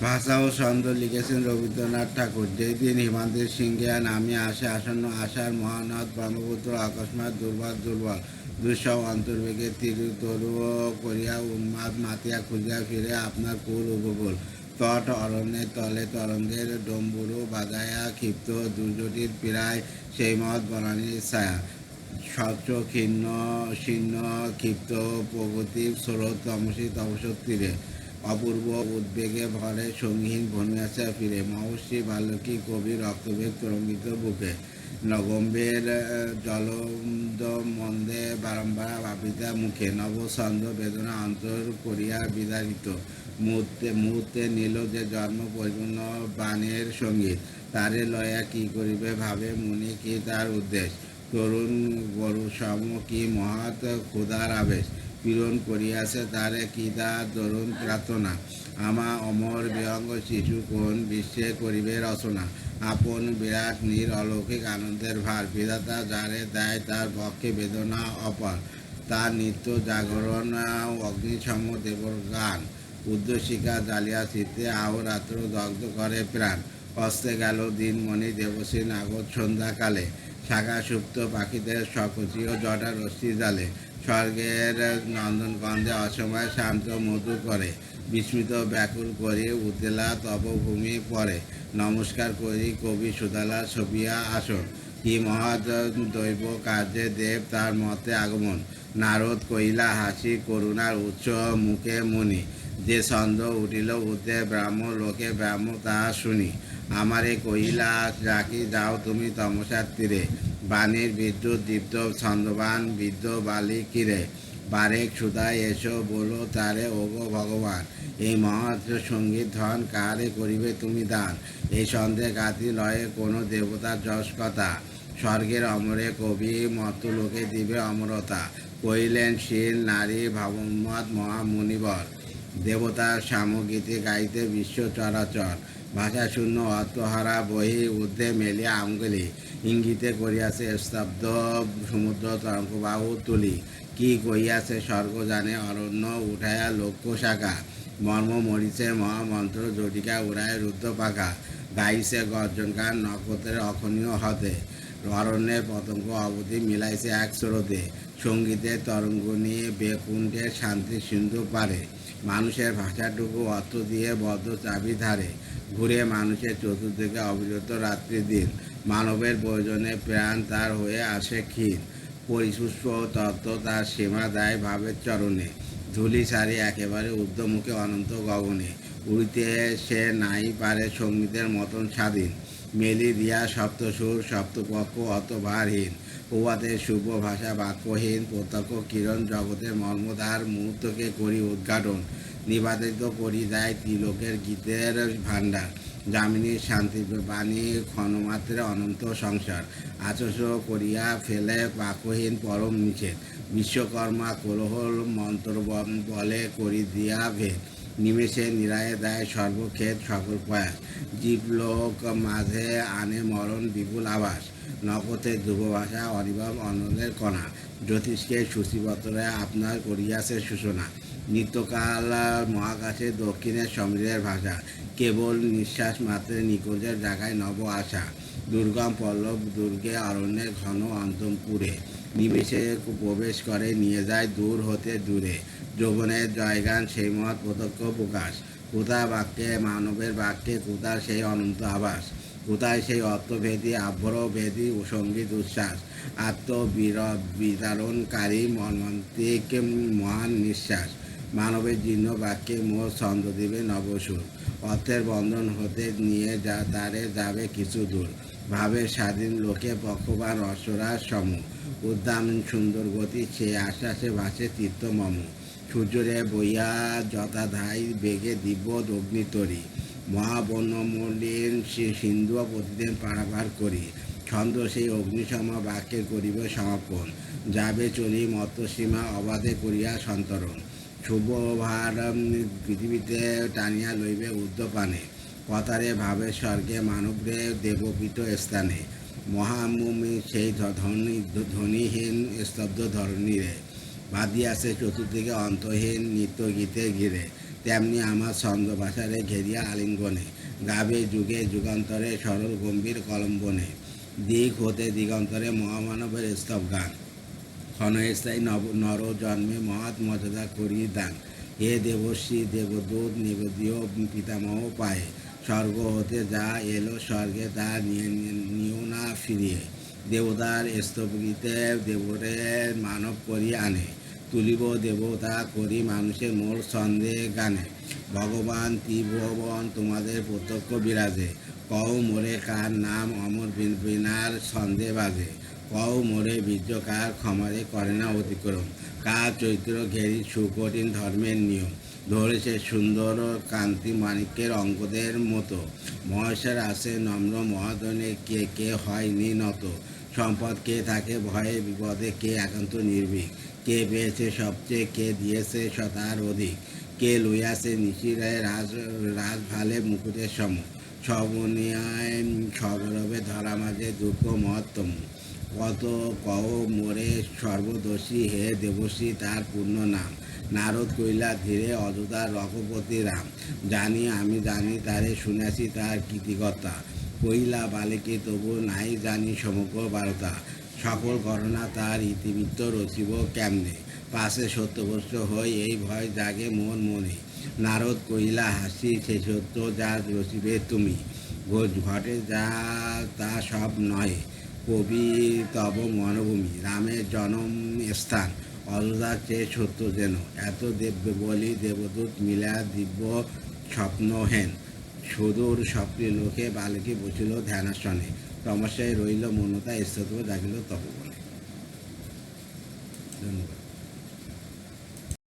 ভাষা ও ছন্দ লিখেছেন রবীন্দ্রনাথ ঠাকুর। যেই দিন হিমাদ্রি সিংহে নামে আসে আসন্ন আষাঢ় মহানদ ব্রহ্মপুত্র অকস্মাৎ দুর্বল দুর্বল দুঃসহ অন্তর্বেগে তরু করিয়া উন্মাদ মাতিয়া খুঁজিয়া ফিরে আপনার কুল উপকূল তট অরণ্যের তলে তরঙ্গের ডম্বুরু বাজায়া ক্ষিপ্ত দুর্যোটির পীড়ায় সেই মত বনানীর ছায়া স্বচ্ছ ক্ষীণ শীর্ণ ক্ষিপ্ত প্রগতির স্রোত তমসী তমসর তীরে অপূর্ব উদ্বেগে ভরে সঙ্গীহীন ভূমিয়াছে ফিরে মহর্ষি বাল্মীকি কবি রক্তবেগ তরঙ্গিত বুকে নগম্বের জলদ মন্দে বারম্বার বাপিতা মুখে নবছন্দ বেদনা অন্তর করিয়া বিদারিত মুহূর্তে মুহূর্তে নীল যে জন্ম পরিপূর্ণ বাণের সঙ্গীত তারে লয়া কি করিবে ভাবে মুনি কি তার উদ্দেশ্য তরুণ গরু সম কি মহৎ ক্ষুধার আবেশ পীড়ন করিয়াছে তারে কি তার তরুণ প্রার্থনা আমা অমর বিহঙ্গ শিশু কোন বিশ্বে করিবে রচনা আপন বিরাট নীর অলৌকিক আনন্দের ভার বিধাতা যারে দেয় তার পক্ষে বেদনা অপার তার নিত্য জাগরণ অগ্নিসম দেবর গান উদ্দশিকা জালিয়া চিত্তে আহরাত্র দগ্ধ করে প্রাণ অস্তে গেল দিনমণি দেবশ্রী নাগর সন্ধ্যাকালে শাখা সুপ্ত পাখিদের সকচীয় জটা রশ্মি জালে স্বর্গের নন্দনকন্দে অসময় শান্ত মধু করে বিস্মিত ব্যাকুল করি উতেলা তপভূমি পরে নমস্কার করি কবি সুদালা ছবিয়া আসন কি মহৎ দৈব কার্যে দেব তার মতে আগমন নারদ কইলা হাসি করুণার উচ্চ মুখে মুনি যে ছন্দ উঠিল উঠে ব্রাহ্ম লোকে ব্রাহ্ম তাহা শুনি আমারে কহিলা রাখি যাও তুমি তমসার তীরে বাণীর বিদ্যুৎ দীপ্ত ছন্দবান বিদ্য বালি কিরে বারেক সুদায় এসো বলো তারে ওগো ভগবান এই মহৎ সঙ্গীত ধন কারে করিবে তুমি দান এই ছন্দে গাতি লয়ে কোনো দেবতার যশ কথা স্বর্গের অমরে কবি মর্তলোকে দিবে অমরতা কহিলেন শীল নারী ভাবমত মহামুনিবর দেবতার সামগীতি গাইতে বিশ্ব চরাচর ভাষা শূন্য অর্থহারা বহি ঊর্ধ্বে মেলিয়া আঙ্গুলি ইঙ্গিতে করিয়াছে স্তব্ধ সমুদ্র তরঙ্গবাহু তুলি কি কহিয়াছে স্বর্গ জানে অরণ্য উঠায়া লক্ষ্য শাখা মর্ম মরিছে মহামন্ত্র জটিকা উড়ায় রুদ্র পাখা গাইছে গর্জনকার নক্ষত্রের অখনীয় হতে অরণ্যের পতঙ্গ অবধি মিলাইছে এক স্রোতে সঙ্গীতের তরঙ্গ নিয়ে বেকুণ্ঠের শান্তি সিন্ধু পারে মানুষের ভাষাটুকু অর্থ দিয়ে বদ্ধ চাবি ধারে ঘুরে মানুষের চতুর্দিকে অবিরত রাত্রি দিন মানবের প্রয়োজনে প্রাণ তার হয়ে আসে ক্ষীণ পরিপুষ্প তত্ত্ব তার সীমা দেয় ভাবের চরণে ধুলি সারি একেবারে ঊর্ধ্বমুখে অনন্ত গগনে উড়িতে সে নাই পারে সঙ্গীতের মতন স্বাধীন মেলি দিয়া সপ্তসুর সপ্তপক্ষ অত ভারহীন প্রভাতে শুভ ভাষা বাক্যহীন প্রত্যক্ষ কিরণ জগতের মর্মধার মুহূর্তকে করি উদ্ঘাটন নিবাদিত করি দেয় ত্রিলোকের গীতের ভাণ্ডার যামিনীর শান্তি বাণী ক্ষণমাত্রে অনন্ত সংসার আচস করিয়া ফেলে বাক্যহীন পরম নিষেধ বিশ্বকর্মা কোলাহল মন্ত্র বলে করি দিয়া ভেদ নিমেষে নিরায়ে দেয় সর্বক্ষেত সকল প্রয়াস জীবলোক মাঝে আনে মরণ বিপুল আবাস নগতের ধ্রুবভাষা অনিভব অনলের কণা জ্যোতিষকে সূচিপত্রে আপনার করিয়াছে সূচনা নিত্যকাল মহাকাশে দক্ষিণের সমীরের ভাষা কেবল নিঃশ্বাস মাত্রে নিকুঞ্জের জায়গায় নব আশা দুর্গম পল্লব দুর্গে অরণ্যের ঘন অন্তমপুরে নিমেষে প্রবেশ করে নিয়ে যায় দূর হতে দূরে যৌবনের জয়গান সেই মত প্রত্যক্ষ প্রকাশ কোথা বাক্যে মানবের বাক্যে কোথা সেই অনন্ত আবাস কোথায় সেই অর্থভেদী আভ্যরভেদী সঙ্গীত উচ্ছ্বাস বিতারণকারী মর্মান্তিক মহান নিঃশ্বাস মানবের জীর্ণ বাক্যে মোর ছন্দ দিবে নবসুর অর্থের বন্ধন হতে নিয়ে তারে যাবে কিছু দূর ভাবে স্বাধীন লোকে পক্ষবান রসরাজ সম উদ্যান সুন্দর গতি সে আশ্বাসে ভাসে তীর্থ মম সূর্যরে বইয়া যথাধায় বেগে দিব্য অগ্নিতরী মহাবর্ণমলিন সে সিন্ধু প্রতিদিন পারাপার করি ছন্দ সেই অগ্নিসম বাক্যে করিব সমর্পণ যাবে চলি মত্তসীমা অবাধে করিয়া সন্তরণ শুভ ভার পৃথিবীতে টানিয়া লইবে উদ্যপানে কথারে ভাবে স্বর্গে মানবরে দেবপীঠ স্থানে মহামূমি সেই ধ্বনিহীন স্তব্ধ ধরণীরে বাঁধিয়াছে চতুর্দিকে অন্তহীন নিত্য গীতে ঘিরে তেমনি আমার ছন্দ ভাষারে ঘেরিয়া আলিঙ্গনে গাবে যুগে যুগান্তরে সরল গম্ভীর কলম্বনে দিক হতে দিগন্তরে মহামানবের স্তব গান ক্ষণস্থায়ী নর জন্মে মহৎ মর্যাদা করি দান। হে দেবশ্রী দেবদূত নিবেদীয় পিতামহ পায়ে স্বর্গ হতে যা এলো স্বর্গে তা নিও না ফিরিয়ে। দেবতার স্তবগীতে দেবরে মানব করি আনে তুলিব দেবতা করি মানুষের মোর ছন্দে গানে। ভগবান ত্রিভুবন তোমাদের প্রত্যক্ষ বিরাজে কও মোরে কার নাম অমর বীণার ছন্দে বাজে। কও মোরে বীর্যকার ক্ষমারে করে না অতিক্রম কার চৈত্র ঘেরি সুকঠিন ধর্মের নিয়ম ধরেছে সুন্দর কান্তি মাণিক্যের অঙ্কদের মতো। মহেশের আসে নম্র মহাদনে কে কে হয়নি নত সম্পদ কে থাকে ভয়ে বিপদে কে একান্ত নির্ভীক কে পেয়েছে সবচেয়ে কে দিয়েছে শতার অধিক কে লইয়াছে নিশিরে রাজভালে মুকুটের সম সবনিয়ায় সগরবে ধরা মাঝে দুঃখ মহত্তম। কত কহ মোরে সর্বদোষী হে দেবশ্রী তার পূর্ণ নাম। নারদ কইলা ধীরে অযোধ্যার রঘুপতি রাম জানি আমি জানি তারে শুনেছি তার কীর্তিকতা কইলা বালিকে তবু নাই জানি সমগ্র বারতা সকল ঘটনা তার ইতিবৃত্ত রচিব কেমনে পাশে সত্যগ্রস্ত হই এই ভয় জাগে মোর মনে। নারদ কইলা হাসি সে সত্য যা রচিবে তুমি ঘটে যা তা সব নয় কবি তব মনভূমি রামের জন্ম স্থান অযোধ্যার চেয়ে সত্য যেন এত দেব বলি দেবদূত মিলা দিব্য স্বপ্নহেন সুদূর স্বপ্নে লোকে বালিকে বসিল ধ্যানাসনে ক্রমশই রইল মনতা স্তোত্র জাগিল তপবনে। ধন্যবাদ।